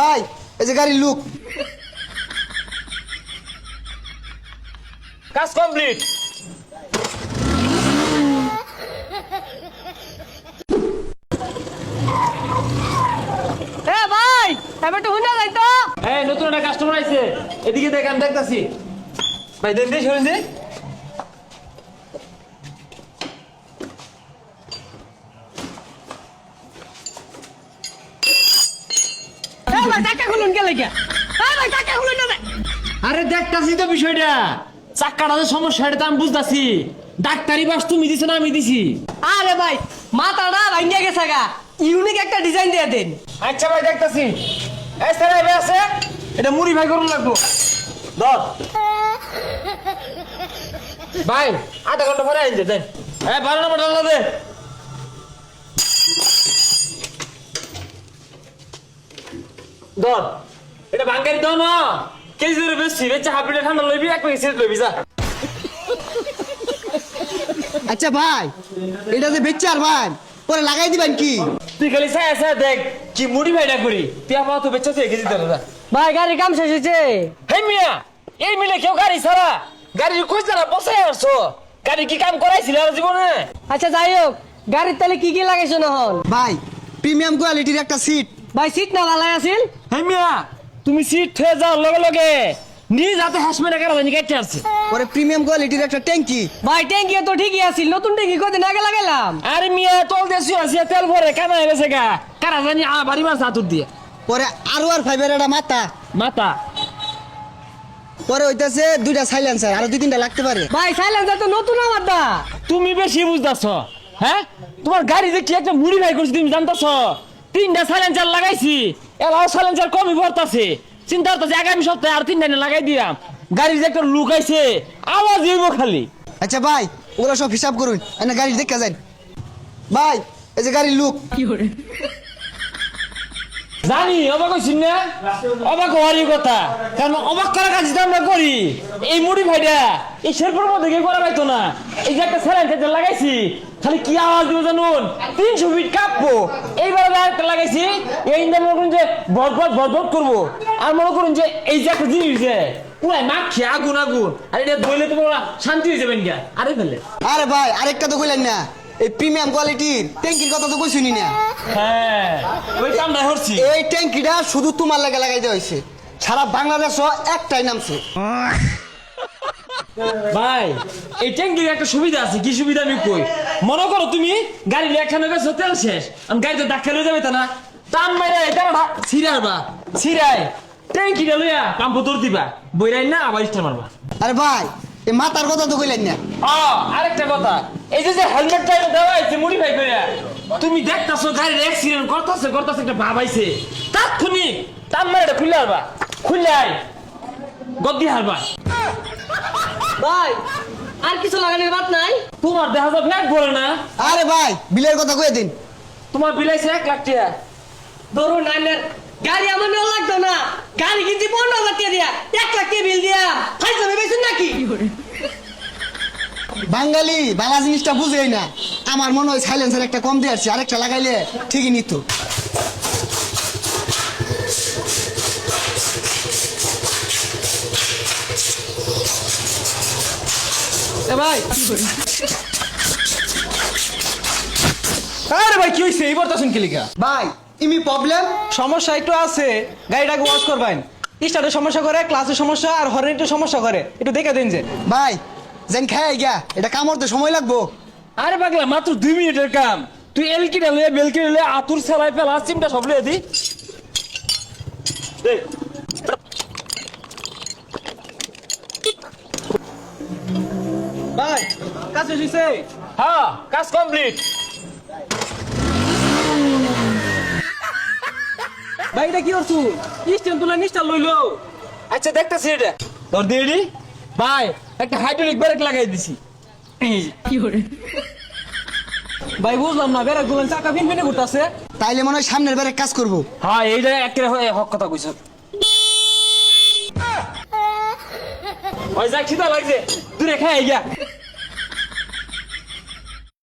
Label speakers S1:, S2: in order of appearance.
S1: ভাই এই যে গাড়ির লুক।
S2: কাজ কমপ্লিট।
S3: ভাই এবার তো হুন্ডা যাই তো।
S2: এই নতুন একটা কাস্টমার আইছে, এদিকে দেখ, আমি দেখতাছি। ভাই দেন দেই শুনুন দে।
S3: ভাই টাকা খুলুন কে লাগে? ভাই টাকা খুলুন না।
S2: আরে দেখতাছি তো বিষয়টা, চাক্কাটা যে সমস্যা এটা তো আমি বুঝতাছি। ডাক্তারি বাস তুমি দিছো না আমি দিছি?
S3: আরে ভাই মাথাটা ভাঙিয়া গেছে গা, ইউনিক একটা ডিজাইন দিয়ে দেন।
S2: আচ্ছা ভাই দেখতাছি। এই স্যার এবে আছে, এটা মুড়ি ভাই করুন লাগবো। ধর ভাই, আধা ঘন্টা পরে আইন দেন। এই 12 নম্বর ডালা দে। ধর এটা ভাঙ্গারি দাও না, কেজি ধরে বেশি বেচা হাফ লিটার ঠান্ডা লইবি, এক প্যাকেট সিগারেট লইবি যা।
S1: আচ্ছা ভাই এটা যে বেচার ভাই পরে লাগাই দিবেন কি?
S2: তুই খালি চাই আছে দেখ কি মুড়ি ভাইটা করি, তুই আমার তো বেচা তুই কেজি ধরে যা।
S3: ভাই গাড়ি কাম শেষ হয়েছে।
S2: হে মিয়া, এই মিলে কেউ গাড়ি ছাড়া গাড়ি কই যারা বসে আসছো? গাড়ি কি কাম করাইছিল আর জীবনে?
S3: আচ্ছা যাই হোক, গাড়ির তালে কি কি লাগাইছো না হন?
S1: ভাই প্রিমিয়াম কোয়ালিটির একটা সিট।
S3: ভাই সিট না ভালো আছিল?
S2: হে মিয়া, তুমি সিট হয়ে যাও লগে লগে নিজ হাতে হাসমের একার জানি কেটে আসছে।
S1: পরে প্রিমিয়াম কোয়ালিটির একটা ট্যাঙ্কি।
S3: ভাই ট্যাঙ্কি তো ঠিকই আছিল, নতুন ট্যাঙ্কি কদিন আগে লাগাইলাম।
S2: আরে মিয়া তোল দেশি আছে তেল ভরে কানা হয়েছে গা, কারা জানি বাড়ি মাছ হাতুর দিয়ে।
S1: পরে আর আর ফাইভের একটা মাথা।
S2: মাথা
S1: পরে হইতাছে দুইটা সাইলেন্সার, আরো দুই তিনটা লাগতে পারে।
S3: ভাই সাইলেন্সার তো নতুন আমার দা।
S2: তুমি বেশি বুঝতেছ। হ্যাঁ তোমার গাড়ি যে কি একটা মুড়ি ভাই করছি তুমি জানতেছ? 3টা সাইলেন্সার লাগাইছি, এলাও সাইলেন্সার কমই পড়তাছে। চিন্তা করতেছি আগামী সপ্তাহে আর 3টা লাগাই দিলাম। গাড়ির যে একটা লুক আইছে, আওয়াজ হইব খালি।
S1: আচ্ছা ভাই ওগুলো সব হিসাব করুন, এনে গাড়ি দেখে যান। ভাই এই যে গাড়ির লুক।
S2: জানি অবাক হইছি না, অবাক হওয়ারই কথা, কারণ অবাক করার কাজ আমরা করি। এই মুড়ি ভাইটা এই শেরপুর মধ্যে কেউ করা পাইতো না। এই যে একটা সাইলেন্সার লাগাইছি, খালি কি আওয়াজ দিব জানুন, 300 ফিট কাঁপবো। এইবার একটা লাগাইছি, এই মনে করুন যে ভট করবো। আর মনে করুন যে এই যে একটা জিনিস যে পুরাই মাখছে আগুন আগুন, আর এটা ধরলে তো শান্তি হয়ে যাবেন গা। আরে ফেলে
S1: আরে ভাই আরেকটা তো কইলেন না, এই প্রিমিয়াম কোয়ালিটির ট্যাঙ্কির কথা তো কইছুনি না।
S2: হ্যাঁ ওই কামটা হচ্ছি।
S1: এই ট্যাঙ্কিটা শুধু তোমার লাগে লাগাই দেওয়া হয়েছে, সারা বাংলাদেশও একটাই নামছে।
S2: ভাই এই ট্যাঙ্কির একটা সুবিধা আছে। কি সুবিধা আমি কই, মনে করো তুমি গাড়ি লেখানো গেছো, তেল শেষ, আমি গাড়িতে ধাক্কা লয়ে যাবে তা না, টান মাইরা এটা ছিড়ারবা, ছিড়াই ট্যাঙ্কিটা লইয়া পাম্প তোর দিবা, বইরাই না আবার স্টার মারবা।
S1: আরে ভাই এই মাথার কথা তো কইলেন না।
S2: আরেকটা কথা, এই যে হেলমেটটা দেওয়া হয়েছে মুড়ি ভাই কইরা, তুমি দেখতাছো গাড়ির অ্যাক্সিডেন্ট করতেছে একটা ভাব আইছে, তাৎক্ষণিক টান মাইরা খুলে হারবা, খুলে আই গদ্দি হারবা।
S3: ভাই আর কিছু লাগানোর বাদ নাই?
S2: তোমার দেখা যায় ব্যাগ ভরে না।
S1: আরে ভাই বিলের কথা কয়ে দিন।
S2: তোমার বিলাইছে 1 লাখ টাকা।
S3: ধরুন নাইনের গাড়ি আমার না লাগতো না, গাড়ি কিনছি 15,000 টাকা দিয়া, 1 লাখ টাকা বিল দিয়া ফাইজা ভেবেছেন নাকি?
S1: বাঙালি বালা জিনিসটা বুঝেই না। আমার মনে হয় সাইলেন্সার একটা কম দিয়ে আসছে, আরেকটা লাগাইলে ঠিকই নিত।
S4: ভাই আরে ভাই কি হইছে এইবার তো শুনকে লিখা
S1: ভাই ইমি প্রবলেম
S4: সমস্যা একটু আছে, গাড়িটাকে ওয়াশ করবেন। স্টার্টের সমস্যা করে, ক্লাসের সমস্যা আর হর্নের সমস্যা করে, একটু দেখে দিন যে।
S1: ভাই যেন খাই গিয়া এটা কামড়তে সময় লাগবো।
S2: আরে পাগলা মাত্র 2 মিনিটের কাম, তুই এলকিটা লয়ে বেলকিটা লয়ে আতুর ছাড়াই ফেলা চিমটা সব লয়ে দি।
S4: ভাই কাজ শেষ হইছে?
S2: হ্যাঁ কাজ কমপ্লিট।
S4: ভাই এটা কি করছু? স্ট্যান্ড তুলে নিস্টার লইলো।
S2: আচ্ছা দেখতেছি এটা তোর দিদি ভাই একটা হাইড্রোলিক ব্রেক লাগাই দিছি।
S4: ভাই বুঝলাম না, বেড়া গুলো চাকা ফিন ফিনে ঘুরতাছে।
S1: তাইলে মনে হয় সামনের বারে কাজ করবো।
S2: হ্যাঁ এইটা একেবারে হক কথা কইছ। ওই যাক খিদা লাগছে, দূরে খাই গিয়া।